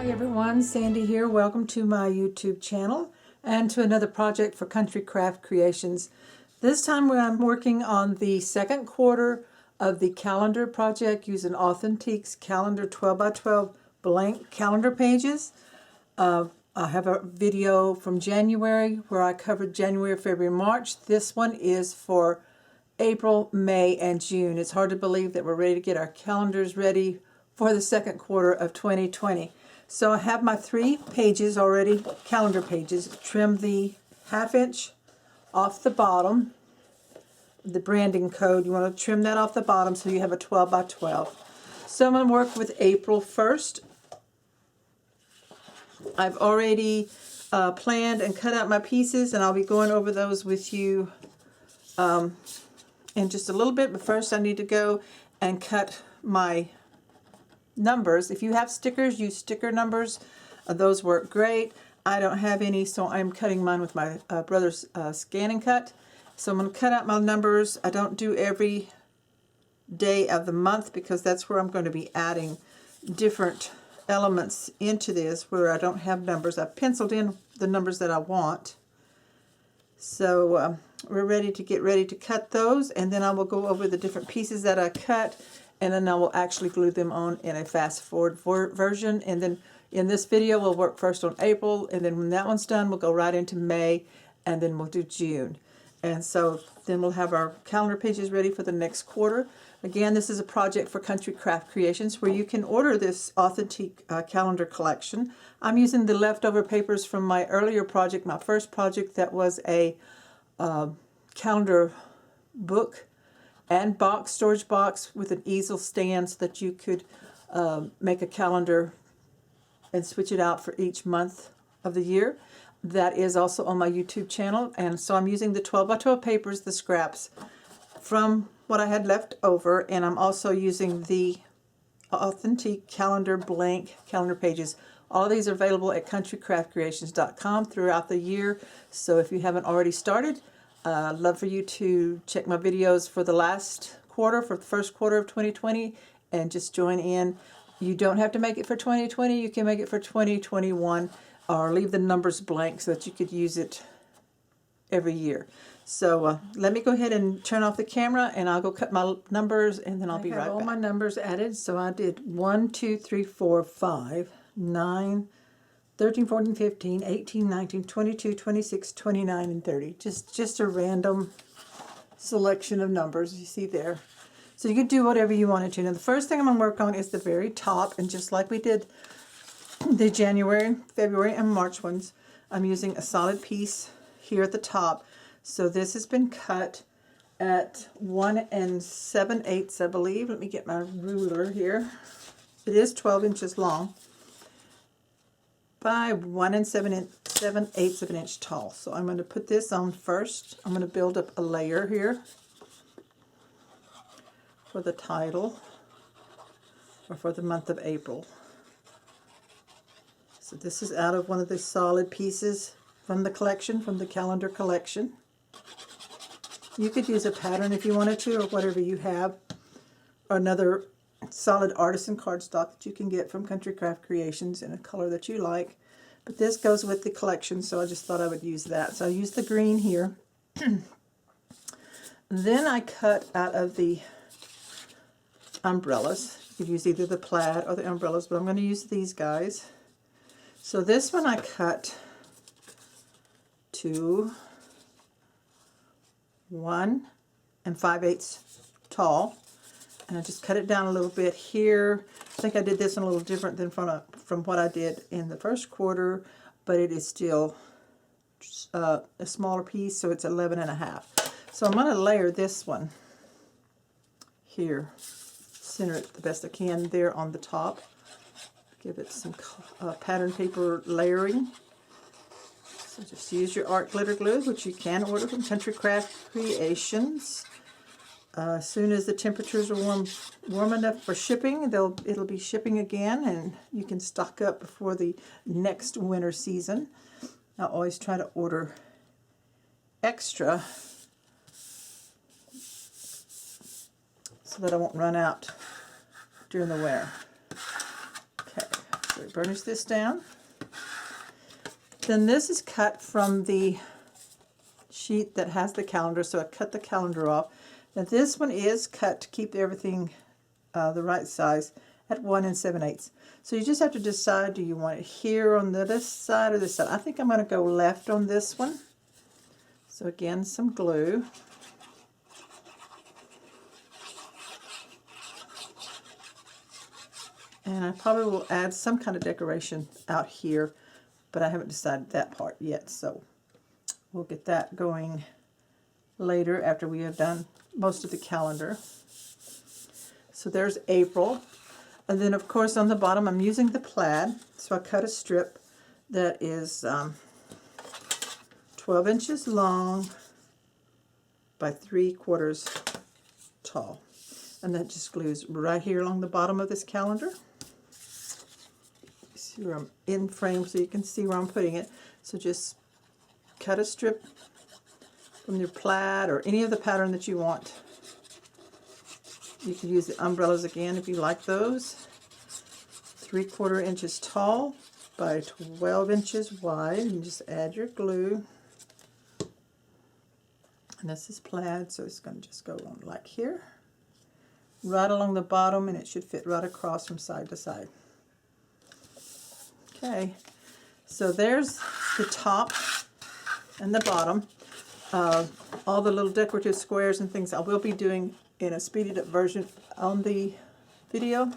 everyone, Sandy here. Welcome to my YouTube channel and to another project for Country Craft Creations. This time I'm working on the second quarter of the calendar project using Authentique's calendar 12x12 blank calendar pages. I have a video from January where I covered January, February, March. This one is for April, May, and June. It's hard to believe that we're ready to get our calendars ready for the second quarter of 2020. So I have my 3 pages already, calendar pages. Trim the 1/2 inch off the bottom. The branding code, you want to trim that off the bottom so you have a 12x12. So I'm going to work with April 1st. I've already planned and cut out my pieces, and I'll be going over those with you in just a little bit. But first I need to go and cut my numbers. If you have stickers, use sticker numbers. Those work great. I don't have any, so I'm cutting mine with my brother's scan and cut. So I'm going to cut out my numbers. I don't do every day of the month because that's where I'm going to be adding different elements into this where I don't have numbers. I've penciled in the numbers that I want. So we're ready to cut those, and then I will go over the different pieces that I cut, and then I will actually glue them on in a fast forward version. And then in this video we'll work first on April, and then when that one's done we'll go right into May, and then we'll do June. And so then we'll have our calendar pages ready for the next quarter. Again, this is a project for Country Craft Creations where you can order this Authentique calendar collection. I'm using the leftover papers from my earlier project, my first project that was a calendar book and box, storage box with an easel stand so that you could make a calendar and switch it out for each month of the year. That is also on my YouTube channel, and so I'm using the 12x12 papers, the scraps from what I had left over, and I'm also using the Authentique calendar blank calendar pages. All of these are available at countrycraftcreations.com throughout the year, so if you haven't already started, I'd love for you to check my videos for the last quarter, for the first quarter of 2020, and just join in. You don't have to make it for 2020. You can make it for 2021, or leave the numbers blank so that you could use it every year. So let me go ahead and turn off the camera, and I'll go cut my numbers, and then I'll be right back. I have all my numbers added, so I did 1, 2, 3, 4, 5, 9, 13, 14, 15, 18, 19, 22, 26, 29, and 30. Just a random selection of numbers you see there. So you can do whatever you wanted to. Now the first thing I'm going to work on is the very top, and just like we did the January, February, and March ones, I'm using a solid piece here at the top. So this has been cut at 1 7/8, I believe. Let me get my ruler here. It is 12 inches long by 1 7/8 of an inch tall. So I'm going to put this on first. I'm going to build up a layer here for the title, or for the month of April. So this is out of one of the solid pieces from the collection, from the calendar collection. You could use a pattern if you wanted to, or whatever you have, or another solid artisan cardstock that you can get from Country Craft Creations in a color that you like. But this goes with the collection, so I just thought I would use that. So I used the green here. Then I cut out of the umbrellas. You could use either the plaid or the umbrellas, but I'm going to use these guys. So this one I cut to 1 5/8 tall, and I just cut it down a little bit here. I think I did this one a little different than from what I did in the first quarter, but it is still a smaller piece, so it's 11 1/2. So I'm going to layer this one here, center it the best I can there on the top. Give it some pattern paper layering. So just use your art glitter glue, which you can order from Country Craft Creations. As soon as the temperatures are warm enough for shipping, it'll be shipping again, and you can stock up before the next winter season. I always try to order extra so that I won't run out during the winter. Okay. So we burnish this down. Then this is cut from the sheet that has the calendar, so I cut the calendar off. Now this one is cut to keep everything the right size at 1 7/8. So you just have to decide, do you want it here on this side or this side? I think I'm going to go left on this one. So again, some glue. And I probably will add some kind of decoration out here, but I haven't decided that part yet. So we'll get that going later after we have done most of the calendar. So there's April. And then of course on the bottom I'm using the plaid. So I cut a strip that is 12 inches long by 3/4 tall. And that just glues right here along the bottom of this calendar. See where I'm in frame so you can see where I'm putting it. So just cut a strip from your plaid or any of the pattern that you want. You can use the umbrellas again if you like those. 3/4 inches tall by 12 inches wide. You just add your glue. And this is plaid, so it's going to just go on like here. Right along the bottom, and it should fit right across from side to side. Okay, so there's the top and the bottom. All the little decorative squares and things I will be doing in a speeded up version on the video,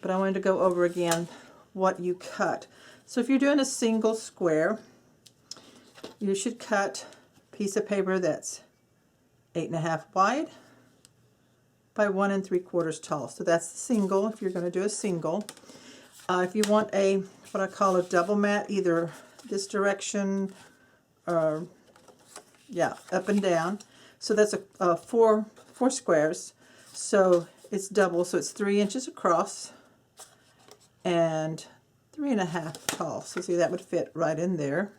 but I wanted to go over again what you cut. So if you're doing a single square, you should cut a piece of paper that's 8.5 wide by 1 3/4 tall. So that's the single if you're going to do a single. If you want a what I call a double mat, either this direction or up and down. So that's a four squares. So it's double, so it's 3 inches across and 3.5 tall. So see, that would fit right in there.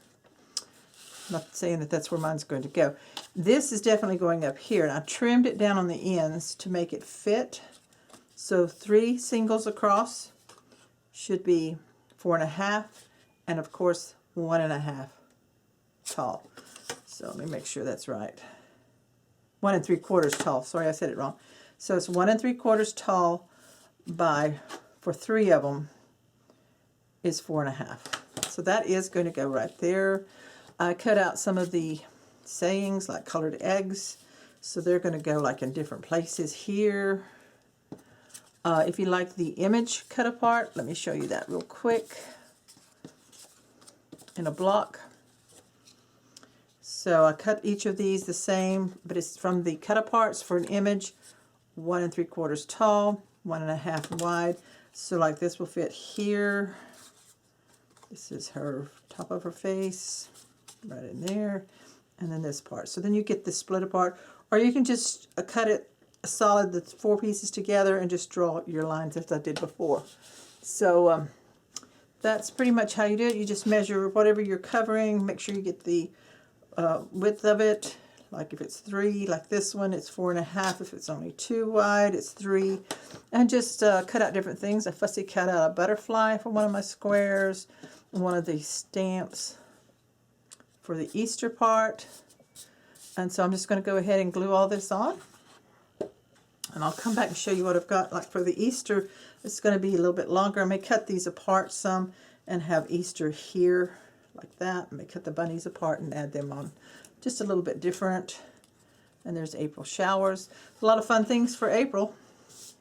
I'm not saying that that's where mine's going to go. This is definitely going up here, and I trimmed it down on the ends to make it fit. So 3 singles across should be 4.5, and of course 1.5 tall. So let me make sure that's right. 1 3/4 tall. Sorry, I said it wrong. So it's 1 3/4 tall by, for 3 of them, is 4.5. So that is going to go right there. I cut out some of the sayings like colored eggs. So they're going to go like in different places here. If you like the image cut apart, let me show you that real quick in a block. So I cut each of these the same, but it's from the cut aparts for an image, 1 3/4 tall, 1.5 wide. So like this will fit here. This is her top of her face, right in there, and then this part. So then you get this split apart, or you can just cut it solid, the 4 pieces together, and just draw your lines as I did before. So that's pretty much how you do it. You just measure whatever you're covering, make sure you get the width of it. Like if it's 3, like this one, it's 4.5. If it's only 2 wide, it's 3. And just cut out different things. I fussy cut out a butterfly for one of my squares, one of the stamps for the Easter part. And so I'm just going to go ahead and glue all this on. And I'll come back and show you what I've got. Like for the Easter, it's going to be a little bit longer. I may cut these apart some and have Easter here like that. I may cut the bunnies apart and add them on just a little bit different. And there's April showers. A lot of fun things for April,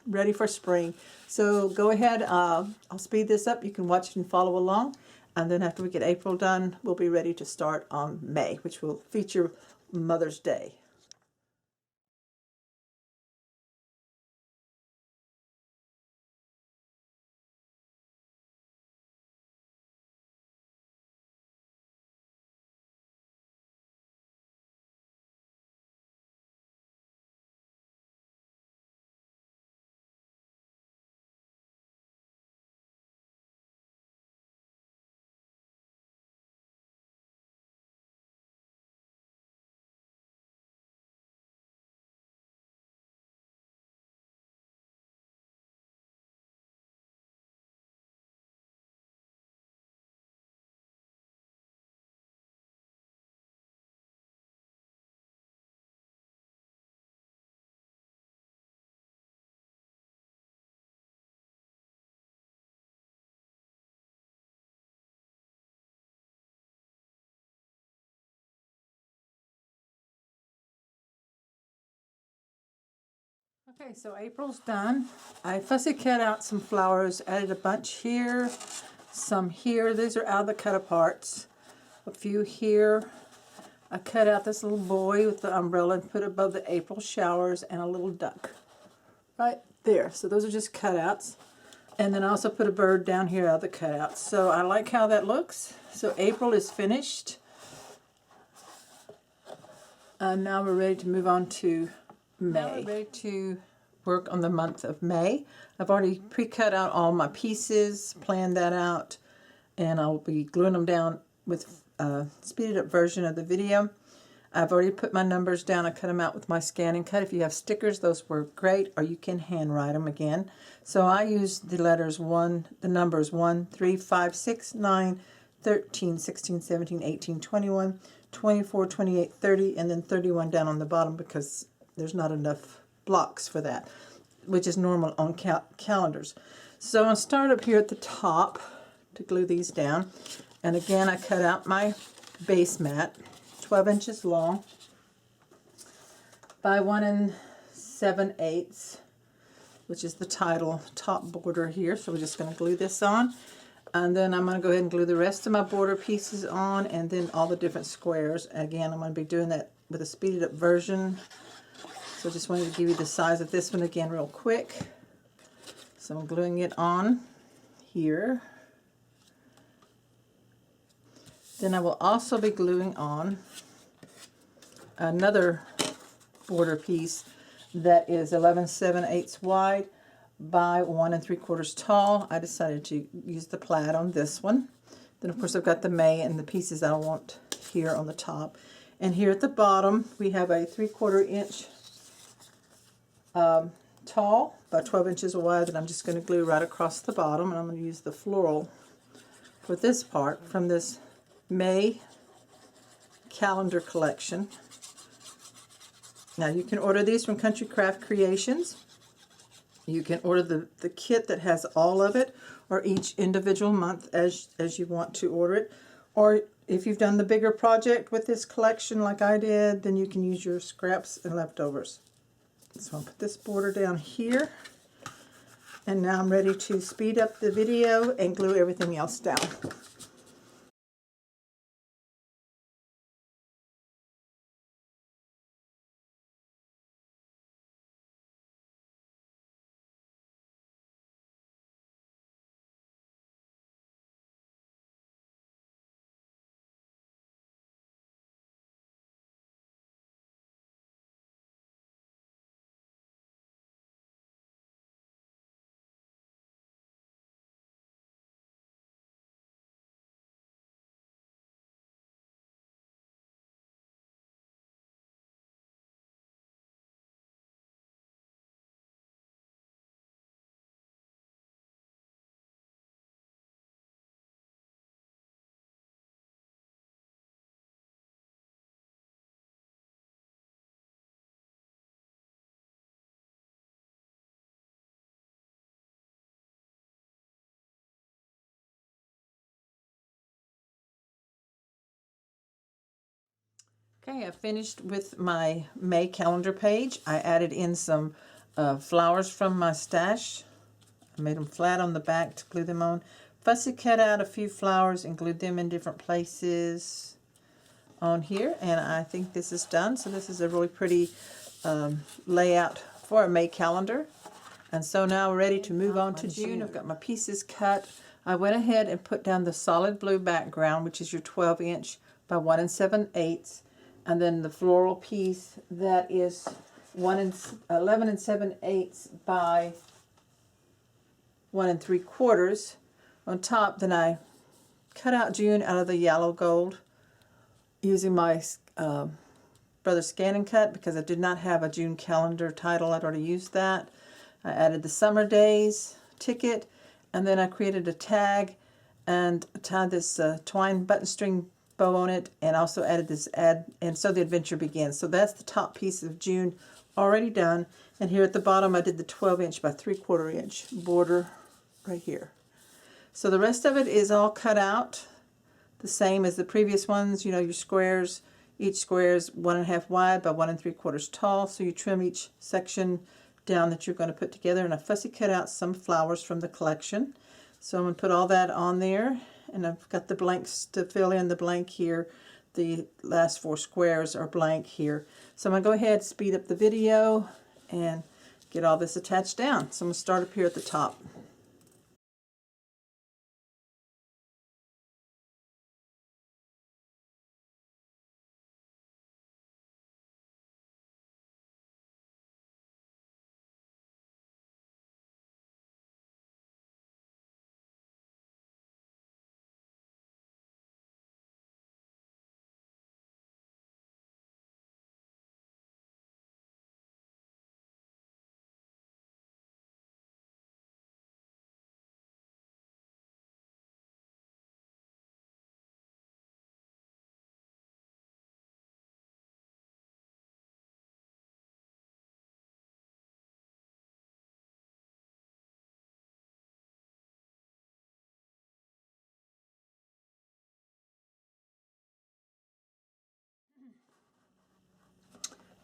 ready for spring. So go ahead, I'll speed this up. You can watch it and follow along. And then after we get April done, we'll be ready to start on May, which will feature Mother's Day. Okay, so April's done. I fussy cut out some flowers, added a bunch here, some here. These are out of the cut aparts. A few here. I cut out this little boy with the umbrella and put it above the April showers and a little duck right there. So those are just cutouts. And then I also put a bird down here out of the cutouts. So I like how that looks. So April is finished. Now we're ready to move on to May. Now we're ready to work on the month of May. I've already pre-cut out all my pieces, planned that out, and I'll be gluing them down with a speeded up version of the video. I've already put my numbers down. I cut them out with my scan and cut. If you have stickers, those work great, or you can handwrite them again. So I use the numbers 1, 3, 5, 6, 9, 13, 16, 17, 18, 21, 24, 28, 30, and then 31 down on the bottom because there's not enough blocks for that, which is normal on calendars. So I'll start up here at the top to glue these down. And again, I cut out my base mat, 12 inches long by 1 7/8, which is the title top border here. So we're just going to glue this on. And then I'm going to go ahead and glue the rest of my border pieces on, and then all the different squares. Again, I'm going to be doing that with a speeded up version. So I just wanted to give you the size of this one again real quick. So I'm gluing it on here. Then I will also be gluing on another border piece that is 11 7/8 wide by 1 3/4 tall. I decided to use the plaid on this one. Then of course I've got the May and the pieces I want here on the top. And here at the bottom we have a 3/4 inch tall by 12 inches wide that I'm just going to glue right across the bottom, and I'm going to use the floral for this part from this May calendar collection. Now you can order these from Country Craft Creations. You can order the kit that has all of it, or each individual month as you want to order it. Or if you've done the bigger project with this collection like I did, then you can use your scraps and leftovers. So I'll put this border down here. And now I'm ready to speed up the video and glue everything else down. Okay, I finished with my May calendar page. I added in some flowers from my stash. I made them flat on the back to glue them on. Fussy cut out a few flowers and glued them in different places on here, and I think this is done. So this is a really pretty layout for a May calendar. And so now we're ready to move on to June. I've got my pieces cut. I went ahead and put down the solid blue background, which is your 12 inch by 1 7/8. And then the floral piece that is 11 7/8 by 1 3/4 on top. Then I cut out June out of the yellow gold using my Brother Scan and Cut because I did not have a June calendar title. I'd already used that. I added the summer days ticket, and then I created a tag and tied this twine button string bow on it, and also added this and so the adventure begins. So that's the top piece of June already done. And here at the bottom I did the 12 inch by 3/4 inch border right here. So the rest of it is all cut out the same as the previous ones. You know, your squares, each square is 1 1/2 wide by 1 3/4 tall. So you trim each section down that you're going to put together, and I fussy cut out some flowers from the collection. So I'm going to put all that on there, and I've got the blanks to fill in the blank here. The last 4 squares are blank here. So I'm going to go ahead, speed up the video, and get all this attached down. So I'm going to start up here at the top.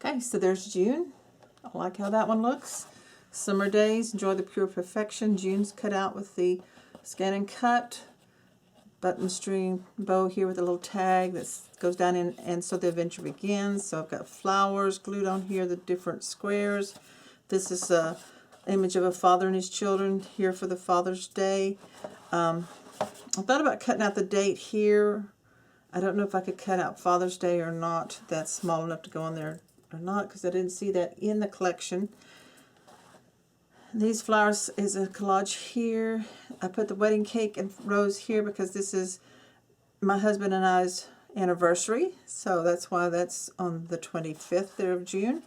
Okay, so there's June. I like how that one looks. Summer days, enjoy the pure perfection. June's cut out with the scan and cut. Button string bow here with a little tag that goes down in, and so the adventure begins. So I've got flowers glued on here, the different squares. This is a image of a father and his children here for the Father's Day. I thought about cutting out the date here. I don't know if I could cut out Father's Day or not. That's small enough to go on there or not, because I didn't see that in the collection. These flowers is a collage here. I put the wedding cake and rose here because this is my husband and I's anniversary. So that's why that's on the 25th there of June.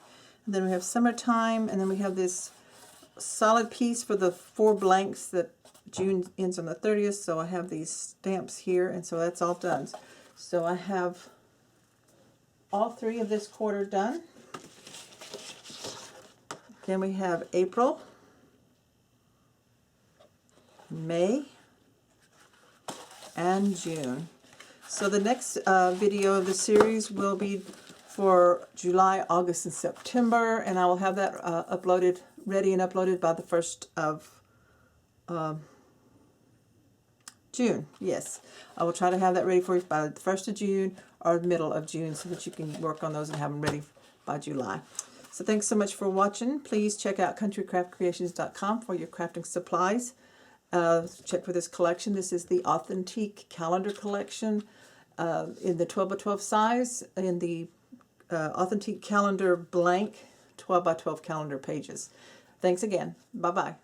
And then we have summertime, and then we have this solid piece for the 4 blanks that June ends on the 30th. So I have these stamps here, and so that's all done. So I have all 3 of this quarter done. Then we have April, May, and June. So the next video of the series will be for July, August, and September, and I will have that uploaded, ready and uploaded by the 1st of June. Yes, I will try to have that ready for you by the 1st of June or the middle of June, so that you can work on those and have them ready by July. So thanks so much for watching. Please check out countrycraftcreations.com for your crafting supplies. Check for this collection. This is the Authentique Calendar Collection in the 12 by 12 size, in the Authentique Calendar blank 12 by 12 calendar pages. Thanks again. Bye-bye.